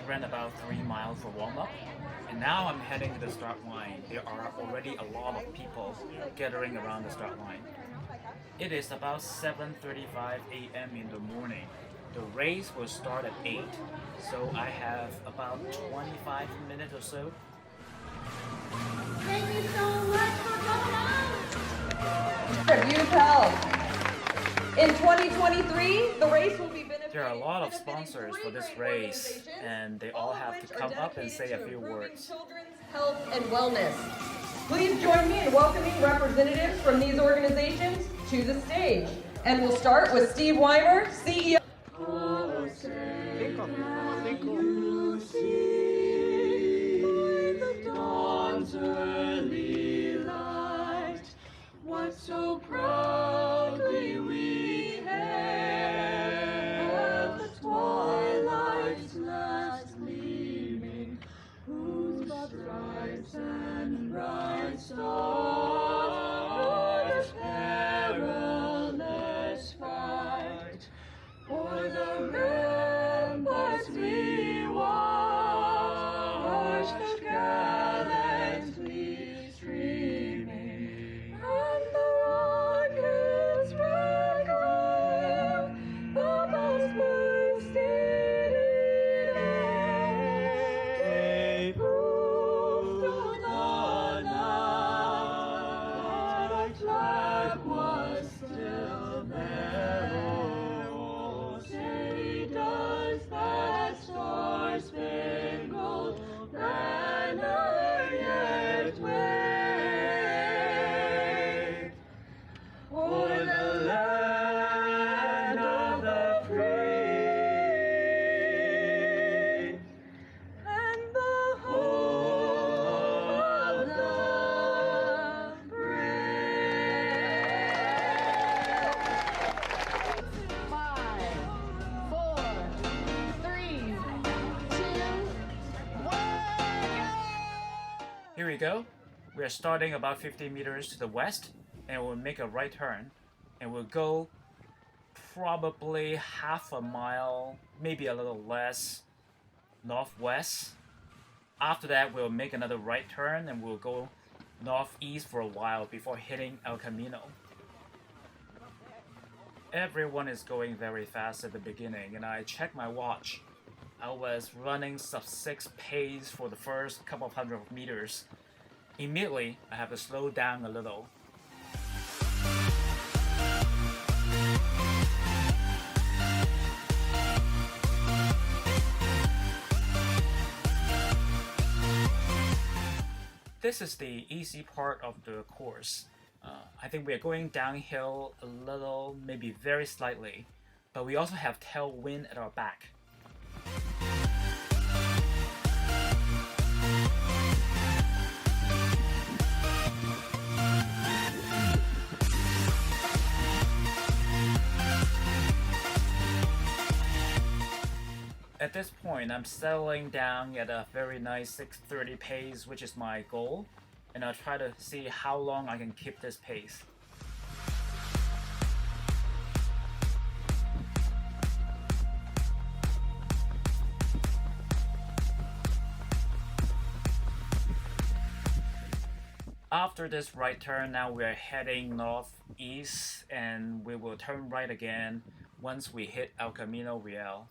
ran about 3 miles for warm-up, and now I'm heading to the start line. There are already a lot of people gathering around the start line. It is about 7:35 a.m. in the morning. The race will start at 8, so I have about 25 minutes or so. Thank you so much for coming out! Youth Health. In 2023, the race will be benefiting. There are a lot of sponsors for this race, and they all have to come up and say a few words. Children's health and wellness. Please join me in welcoming representatives from these organizations to the stage. And we'll start with Steve Weimer, CEO. So proudly we hailed the twilight's last gleaming, whose stripes and bright stars perilous fight. O'er the ramparts we watched gallantly streaming, and the rockets red glare, the bells bursted in air, gave proof through the night our flag was still there. Oh, say does that star-spangled banner yet wave o'er the land of the free and the home of the brave. 5, 4, 3, 2, 1, Here we go. We are starting about 50 meters to the west, and we'll make a right turn, and we'll go probably half a mile, maybe a little less, northwest. After that, we'll make another right turn, and we'll go northeast for a while before hitting El Camino. Everyone is going very fast at the beginning, and I checked my watch. I was running sub-6 pace for the first couple of hundred meters. Immediately, I have to slow down a little. This is the easy part of the course. I think we are going downhill a little, maybe very slightly, but we also have tailwind at our back. At this point, I'm settling down at a very nice 6:30 pace, which is my goal, and I'll try to see how long I can keep this pace. After this right turn, now we are heading northeast, and we will turn right again once we hit El Camino Real.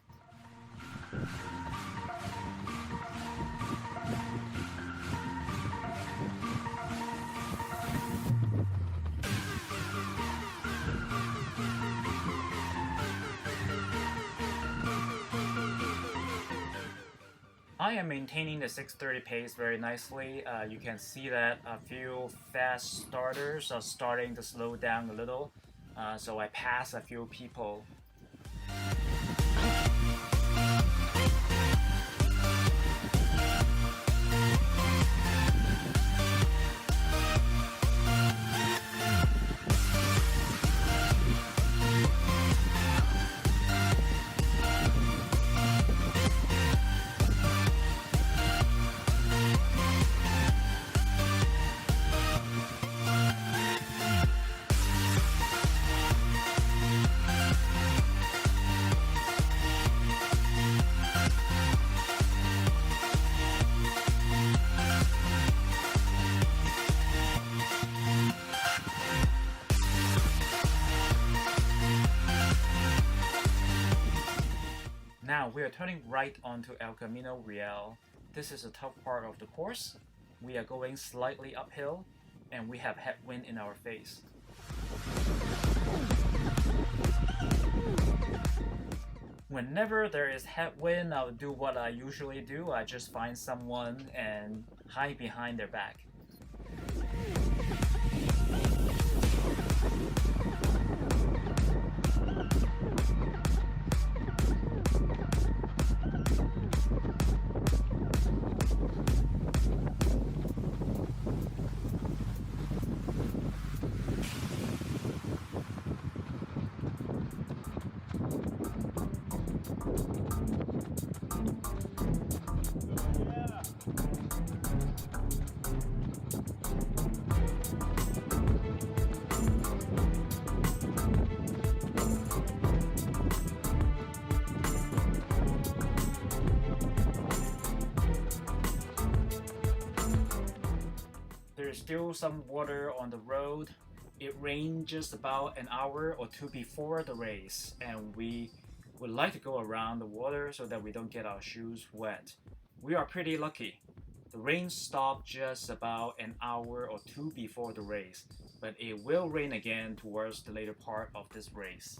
I am maintaining the 6:30 pace very nicely. You can see that a few fast starters are starting to slow down a little, so I pass a few people. we are turning right onto El Camino Real. This is a tough part of the course. We are going slightly uphill, and we have headwind in our face. Whenever there is headwind, I'll do what I usually do. I just find someone and hide behind their back. There's still some water on the road. It rained just about an hour or two before the race, and we would like to go around the water so that we don't get our shoes wet. We are pretty lucky. The rain stopped just about an hour or two before the race, but it will rain again towards the later part of this race.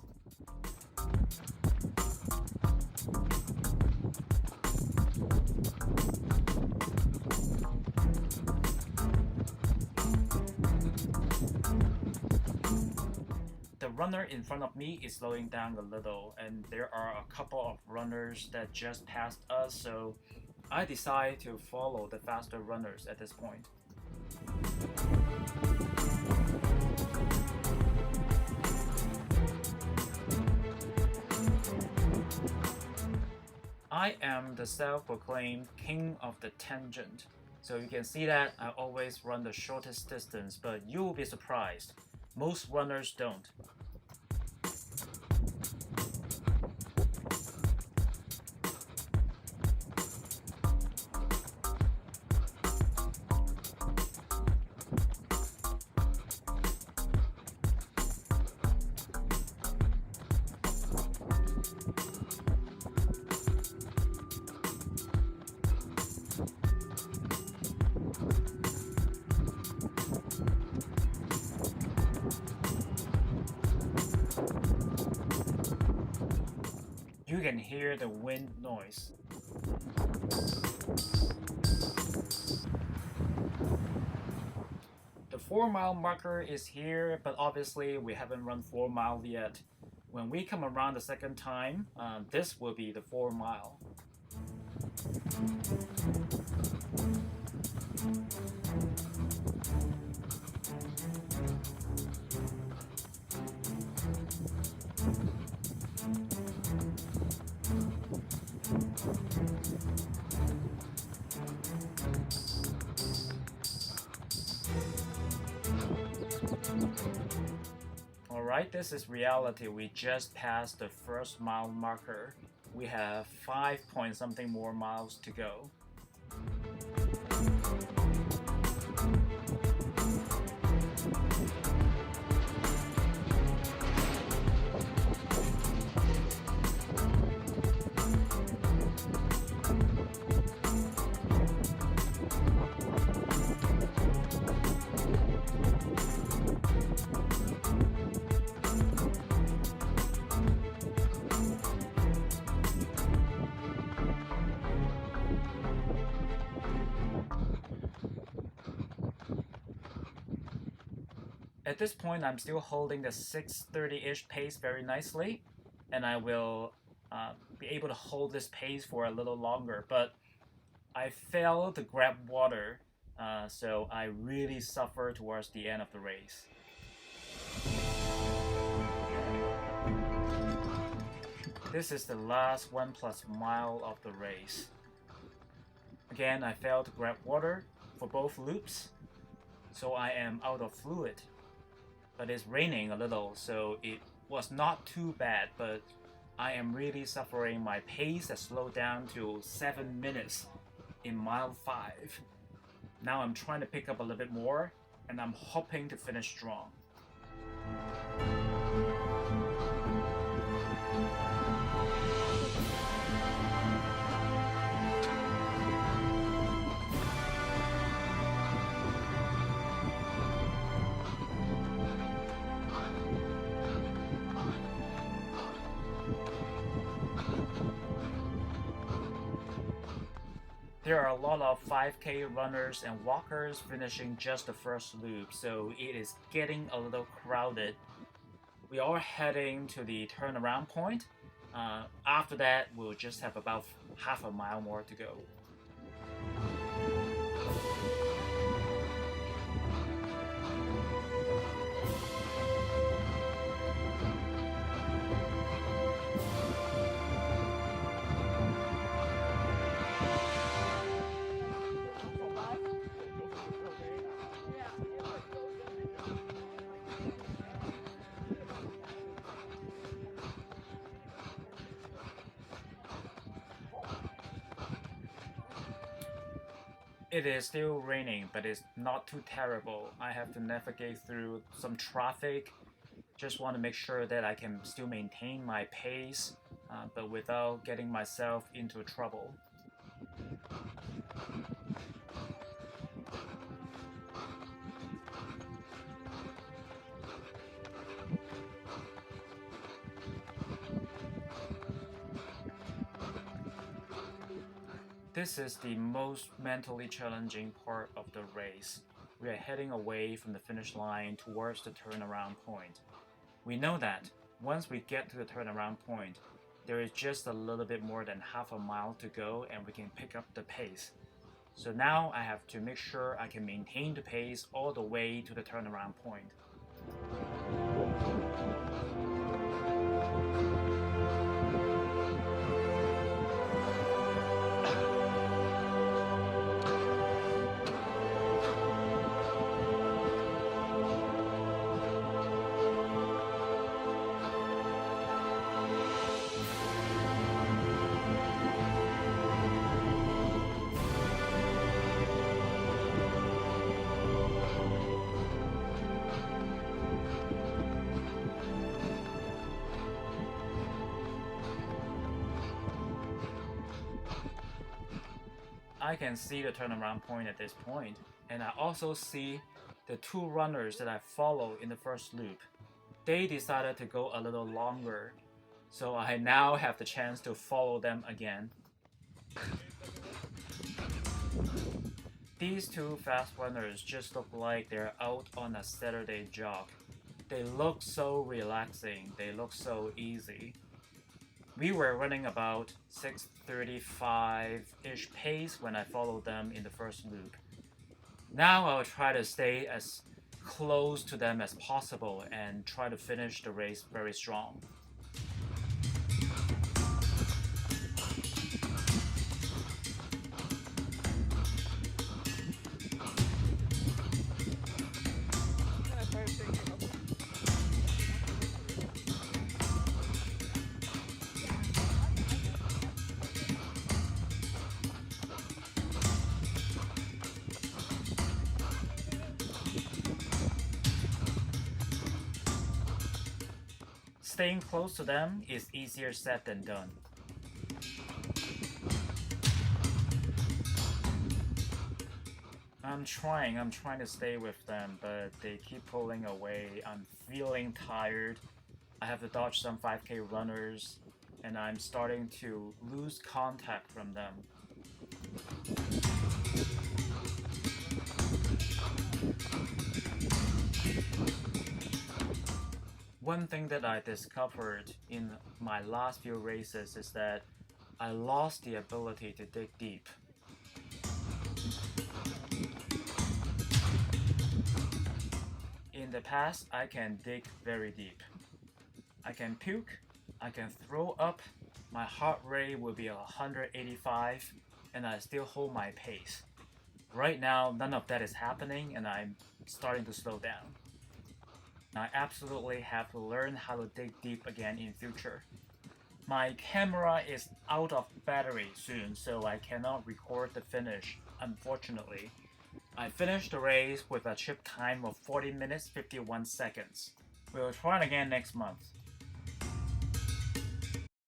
The runner in front of me is slowing down a little, and there are a couple of runners that just passed us, so I decide to follow the faster runners at this point. I am the self-proclaimed king of the tangent, so you can see that I always run the shortest distance, but you will be surprised. Most runners don't. You can hear the wind noise. The 4-mile marker is here, but obviously we haven't run 4 miles yet. When we come around the second time, this will be the 4 mile. Alright, this is reality. We just passed the first mile marker. We have 5 point something more miles to go. At this point, I'm still holding the 6:30-ish pace very nicely, and I will be able to hold this pace for a little longer, but I failed to grab water, so I really suffer towards the end of the race. This is the last 1+ mile of the race. Again, I failed to grab water for both loops, so I am out of fluid. But it's raining a little, so it was not too bad, but I am really suffering. My pace has slowed down to 7 minutes in mile 5. Now I'm trying to pick up a little bit more, and I'm hoping to finish strong. There are a lot of 5K runners and walkers finishing just the first loop, so it is getting a little crowded. We are heading to the turnaround point. After that, we'll just have about half a mile more to go. It is still raining, but it's not too terrible. I have to navigate through some traffic. Just want to make sure that I can still maintain my pace, but without getting myself into trouble. This is the most mentally challenging part of the race. We are heading away from the finish line towards the turnaround point. We know that once we get to the turnaround point, there is just a little bit more than half a mile to go and we can pick up the pace. So now I have to make sure I can maintain the pace all the way to the turnaround point. I can see the turnaround point at this point, and I also see the two runners that I followed in the first loop. They decided to go a little longer, so I now have the chance to follow them again. These two fast runners just look like they're out on a Saturday jog. They look so relaxing, they look so easy. We were running about 6:35-ish pace when I followed them in the first loop. Now I'll try to stay as close to them as possible and try to finish the race very strong. Staying close to them is easier said than done. I'm trying to stay with them, but they keep pulling away. I'm feeling tired. I have to dodge some 5K runners, and I'm starting to lose contact from them. One thing that I discovered in my last few races is that I lost the ability to dig deep. In the past, I can dig very deep. I can puke, I can throw up, my heart rate will be 185, and I still hold my pace. Right now, none of that is happening, and I'm starting to slow down. I absolutely have to learn how to dig deep again in future. My camera is out of battery soon, so I cannot record the finish, unfortunately. I finished the race with a trip time of 40 minutes 51 seconds. We'll try it again next month.